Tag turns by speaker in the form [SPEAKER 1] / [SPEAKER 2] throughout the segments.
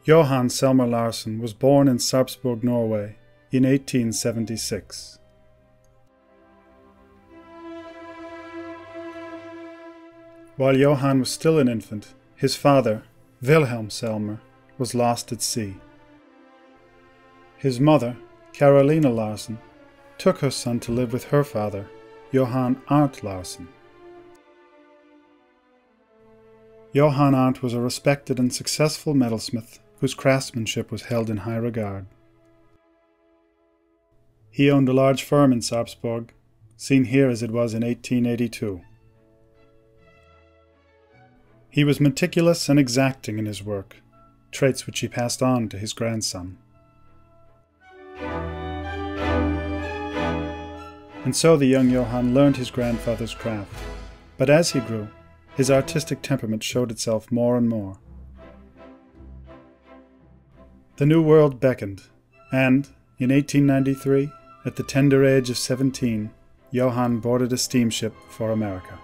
[SPEAKER 1] Johan Selmer-Larsen was born in Sarpsborg, Norway in 1876. While Johan was still an infant, his father, Wilhelm Selmer, was lost at sea. His mother, Carolina Larsen, took her son to live with her father, Johan Arndt Larsen. Johan Arndt was a respected and successful metalsmith whose craftsmanship was held in high regard. He owned a large firm in Sarpsborg, seen here as it was in 1882. He was meticulous and exacting in his work, traits which he passed on to his grandson. And so the young Johan learned his grandfather's craft, but as he grew, his artistic temperament showed itself more and more. The new world beckoned, and, in 1893, at the tender age of 17, Johan boarded a steamship for America.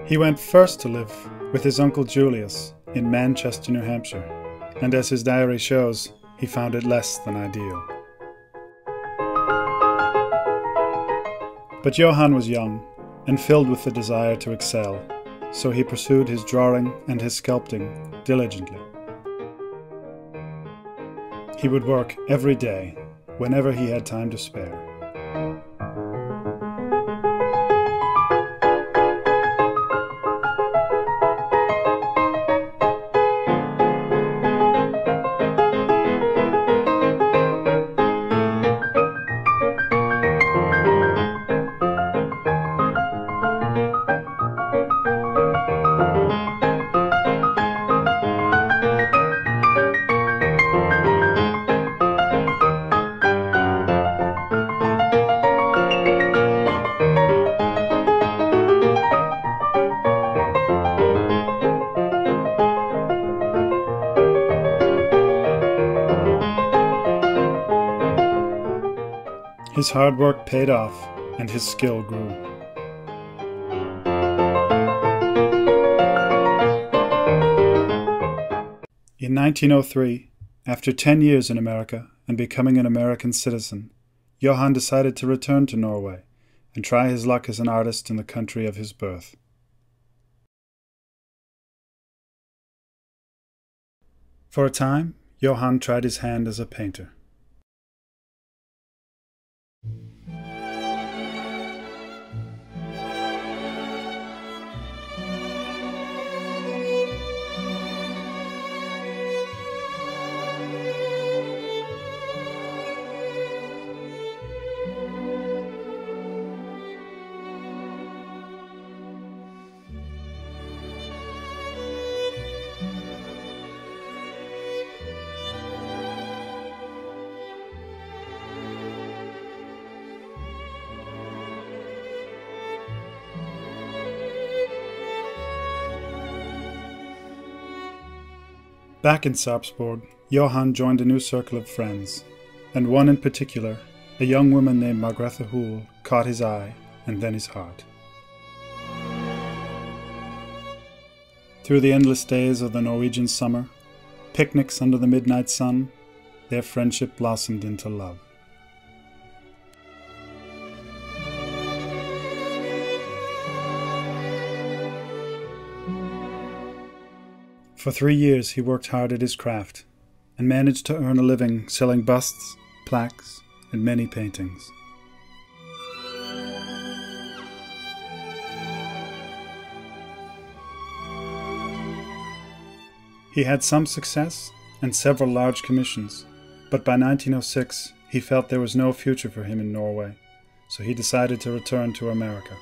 [SPEAKER 1] He went first to live with his uncle Julius in Manchester, New Hampshire, and as his diary shows, he found it less than ideal. But Johan was young and filled with the desire to excel, so he pursued his drawing and his sculpting diligently. He would work every day, whenever he had time to spare. His hard work paid off, and his skill grew. In 1903, after 10 years in America and becoming an American citizen, Johan decided to return to Norway and try his luck as an artist in the country of his birth. For a time, Johan tried his hand as a painter. Back in Sarpsborg, Johan joined a new circle of friends, and one in particular, a young woman named Margrethe Hoel, caught his eye and then his heart. Through the endless days of the Norwegian summer, picnics under the midnight sun, their friendship blossomed into love. For 3 years he worked hard at his craft, and managed to earn a living selling busts, plaques, and many paintings. He had some success and several large commissions, but by 1906 he felt there was no future for him in Norway, so he decided to return to America.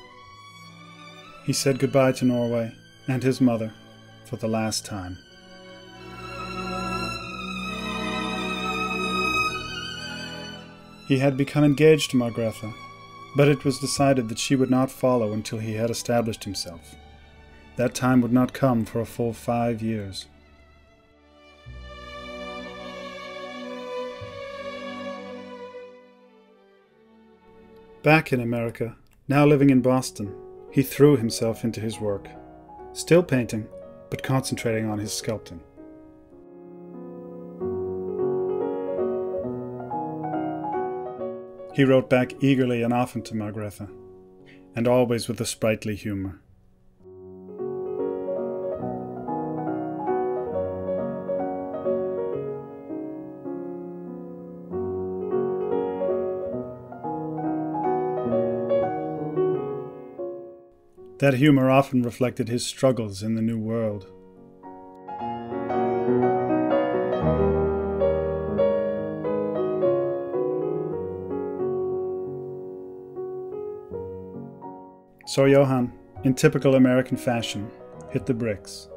[SPEAKER 1] He said goodbye to Norway and his mother for the last time. He had become engaged to Margrethe, but it was decided that she would not follow until he had established himself. That time would not come for a full 5 years. Back in America, now living in Boston, he threw himself into his work, still painting, but concentrating on his sculpting. He wrote back eagerly and often to Margrethe, and always with a sprightly humour. That humour often reflected his struggles in the New World. So Johan, in typical American fashion, hit the bricks.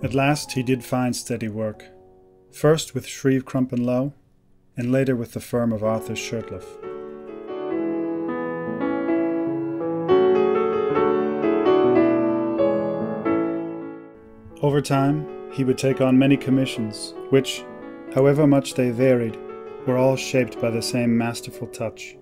[SPEAKER 1] At last he did find steady work, first with Shreve Crump and Lowe, and later with the firm of Arthur Shurtleff. Over time, he would take on many commissions, which, however much they varied, were all shaped by the same masterful touch.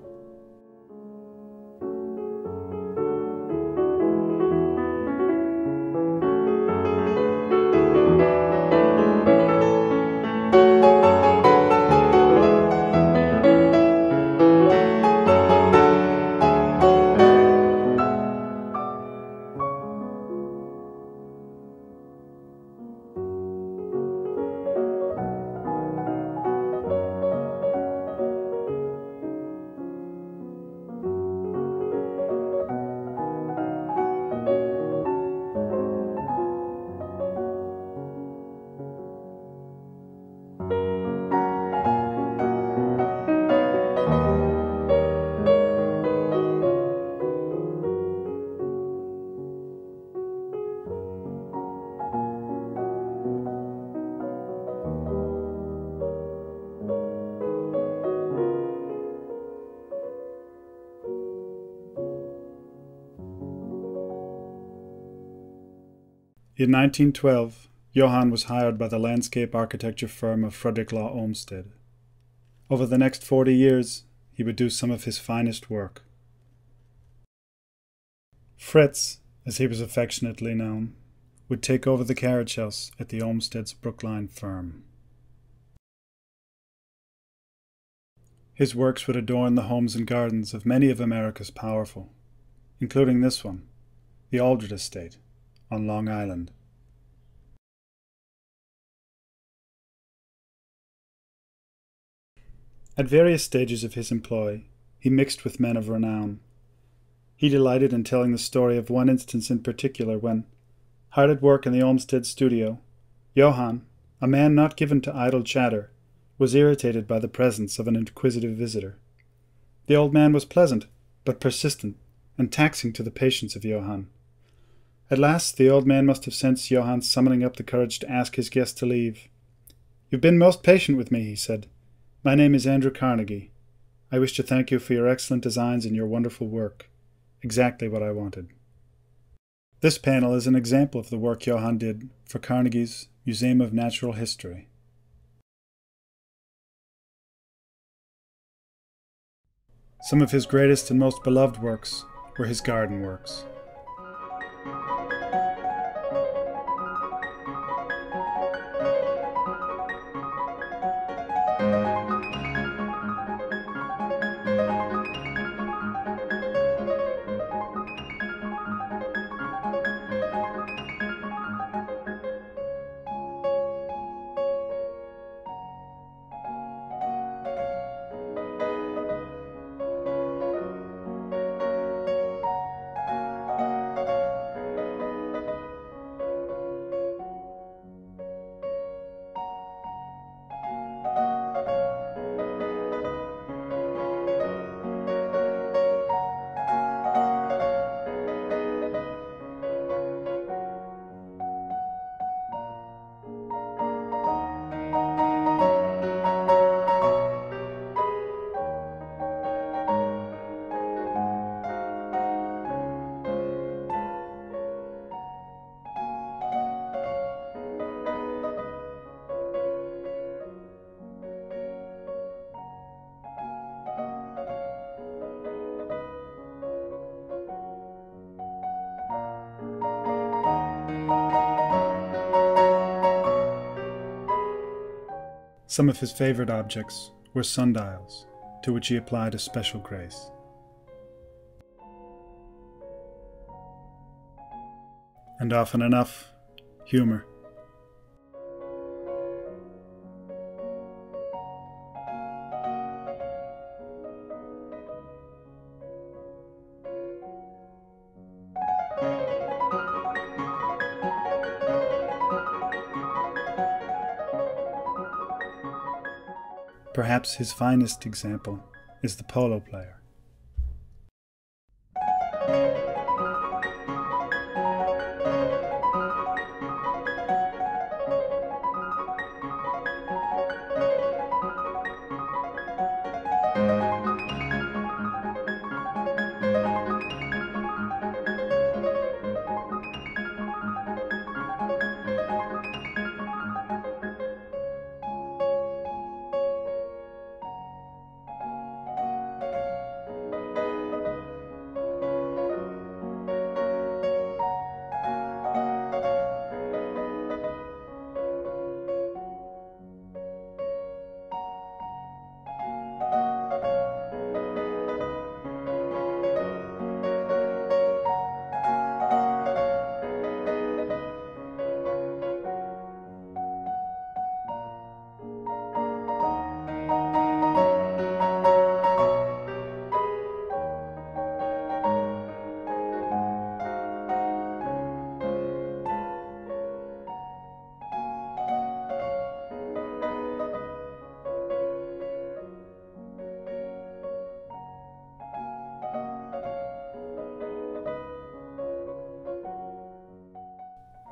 [SPEAKER 1] In 1912, Johan was hired by the landscape architecture firm of Frederick Law Olmsted. Over the next 40 years, he would do some of his finest work. Fritz, as he was affectionately known, would take over the carriage house at the Olmsted's Brookline firm. His works would adorn the homes and gardens of many of America's powerful, including this one, the Aldred Estate, on Long Island. At various stages of his employ, he mixed with men of renown. He delighted in telling the story of one instance in particular when, hard at work in the Olmsted studio, Johan, a man not given to idle chatter, was irritated by the presence of an inquisitive visitor. The old man was pleasant, but persistent, and taxing to the patience of Johan. At last the old man must have sensed Johan summoning up the courage to ask his guest to leave. "You've been most patient with me," he said. "My name is Andrew Carnegie. I wish to thank you for your excellent designs and your wonderful work. Exactly what I wanted." This panel is an example of the work Johan did for Carnegie's Museum of Natural History. Some of his greatest and most beloved works were his garden works. Some of his favorite objects were sundials, to which he applied a special grace. And often enough, humor. Perhaps his finest example is the polo player.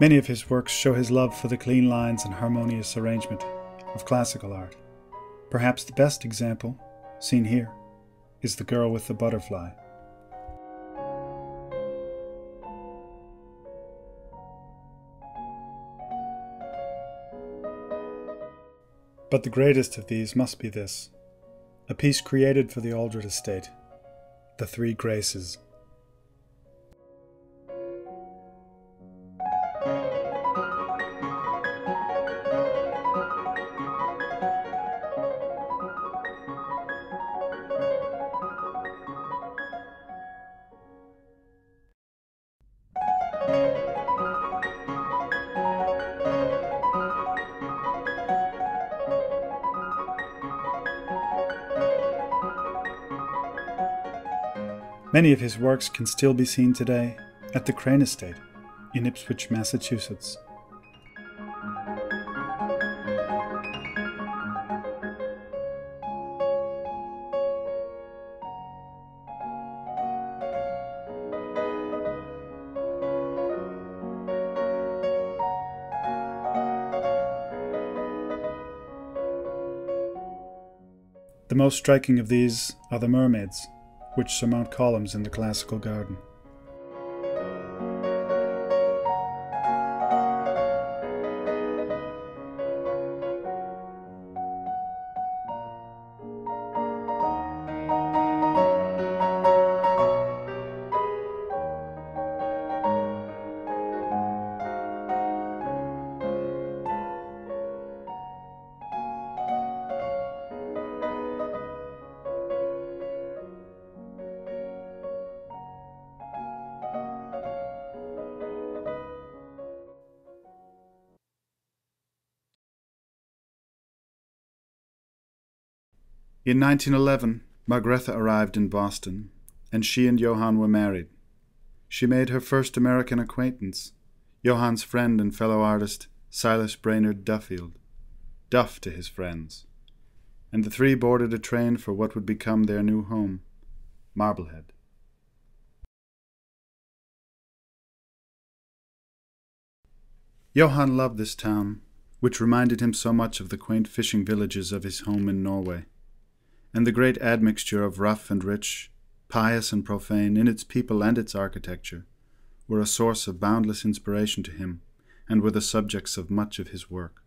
[SPEAKER 1] Many of his works show his love for the clean lines and harmonious arrangement of classical art. Perhaps the best example, seen here, is The Girl with the Butterfly. But the greatest of these must be this, a piece created for the Aldred estate, The Three Graces. Many of his works can still be seen today at the Crane Estate in Ipswich, Massachusetts. The most striking of these are the mermaids, which surmount columns in the classical garden. In 1911, Margrethe arrived in Boston, and she and Johan were married. She made her first American acquaintance, Johan's friend and fellow artist Silas Brainerd Duffield, Duff to his friends, and the three boarded a train for what would become their new home, Marblehead. Johan loved this town, which reminded him so much of the quaint fishing villages of his home in Norway, and the great admixture of rough and rich, pious and profane in its people and its architecture were a source of boundless inspiration to him and were the subjects of much of his work.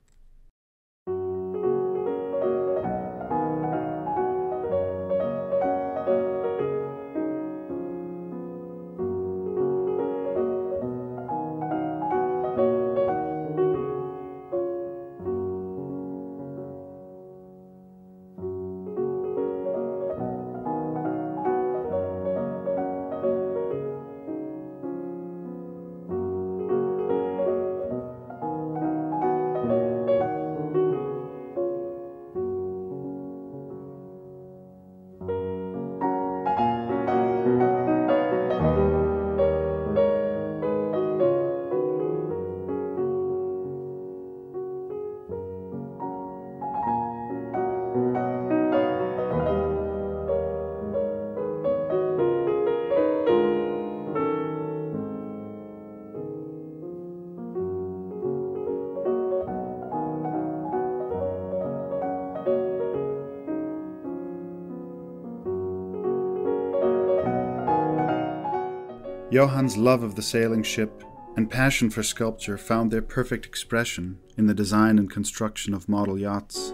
[SPEAKER 1] Johan's love of the sailing ship and passion for sculpture found their perfect expression in the design and construction of model yachts.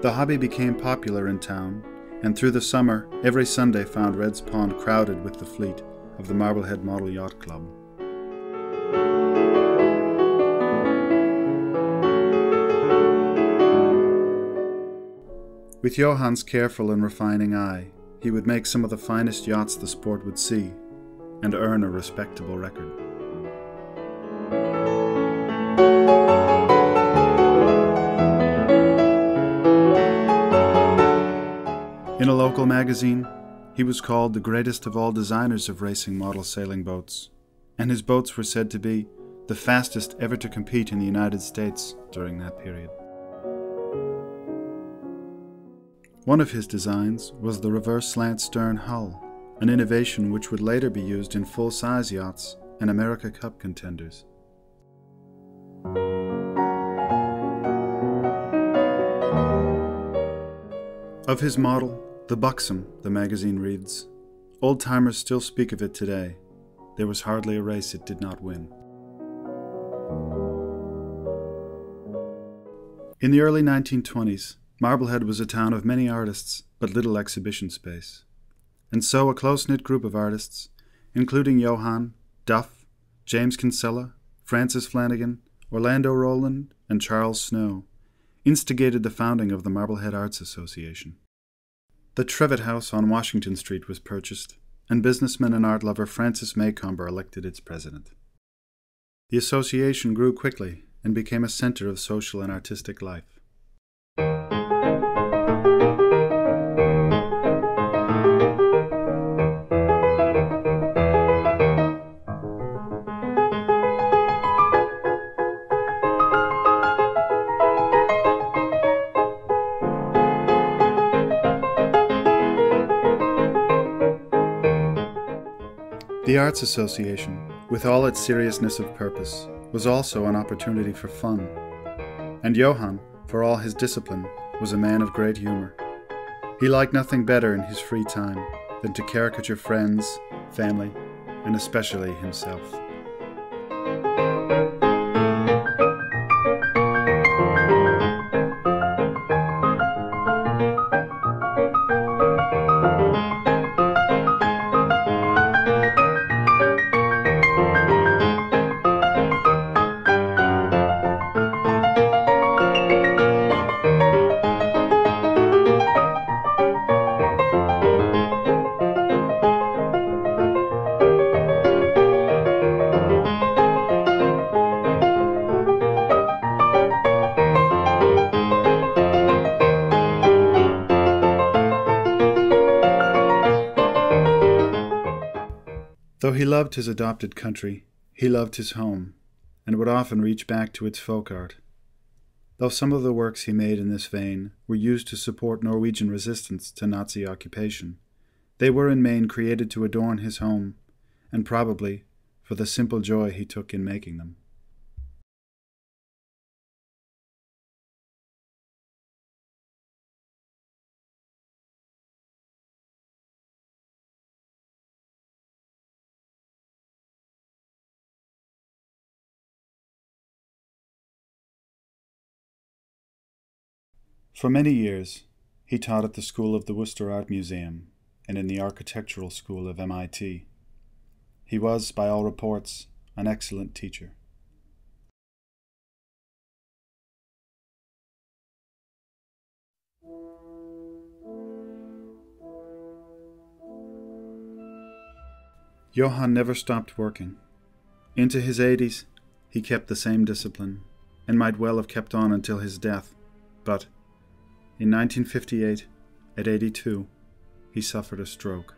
[SPEAKER 1] The hobby became popular in town, and through the summer, every Sunday found Red's Pond crowded with the fleet of the Marblehead Model Yacht Club. With Johan's careful and refining eye, he would make some of the finest yachts the sport would see, and earn a respectable record. In a local magazine, he was called the greatest of all designers of racing model sailing boats, and his boats were said to be the fastest ever to compete in the United States during that period. One of his designs was the reverse slant stern hull, an innovation which would later be used in full-size yachts and America Cup contenders. Of his model, the Buxom, the magazine reads, "Old-timers still speak of it today. There was hardly a race it did not win." In the early 1920s, Marblehead was a town of many artists, but little exhibition space. And so a close-knit group of artists, including Johan, Duff, James Kinsella, Francis Flanagan, Orlando Rowland, and Charles Snow, instigated the founding of the Marblehead Arts Association. The Trevitt House on Washington Street was purchased, and businessman and art lover Francis Maycomber elected its president. The association grew quickly and became a center of social and artistic life. The Arts Association, with all its seriousness of purpose, was also an opportunity for fun. And Johan, for all his discipline, was a man of great humor. He liked nothing better in his free time than to caricature friends, family, and especially himself. Though he loved his adopted country, he loved his home, and would often reach back to its folk art. Though some of the works he made in this vein were used to support Norwegian resistance to Nazi occupation, they were in main created to adorn his home, and probably for the simple joy he took in making them. For many years, he taught at the School of the Worcester Art Museum and in the Architectural School of MIT. He was, by all reports, an excellent teacher. Johan never stopped working. Into his 80s, he kept the same discipline, and might well have kept on until his death, but in 1958, at 82, he suffered a stroke.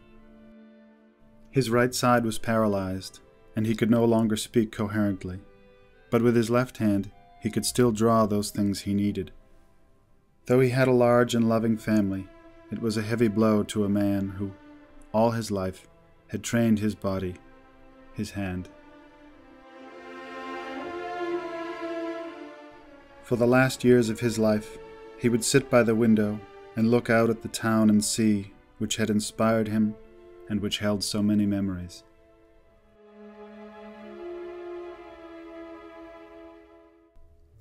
[SPEAKER 1] His right side was paralyzed, and he could no longer speak coherently, but with his left hand he could still draw those things he needed. Though he had a large and loving family, it was a heavy blow to a man who, all his life, had trained his body, his hand. For the last years of his life, he would sit by the window and look out at the town and sea which had inspired him and which held so many memories.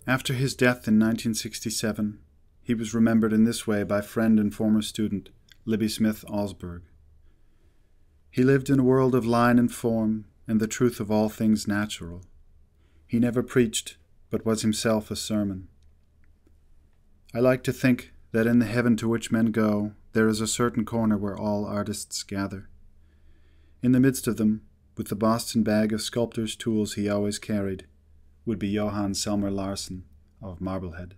[SPEAKER 1] After his death in 1967, he was remembered in this way by friend and former student Libby Smith Alsberg. He lived in a world of line and form and the truth of all things natural. He never preached, but was himself a sermon. I like to think that in the heaven to which men go, there is a certain corner where all artists gather. In the midst of them, with the Boston bag of sculptor's tools he always carried, would be Johan Selmer-Larsen of Marblehead.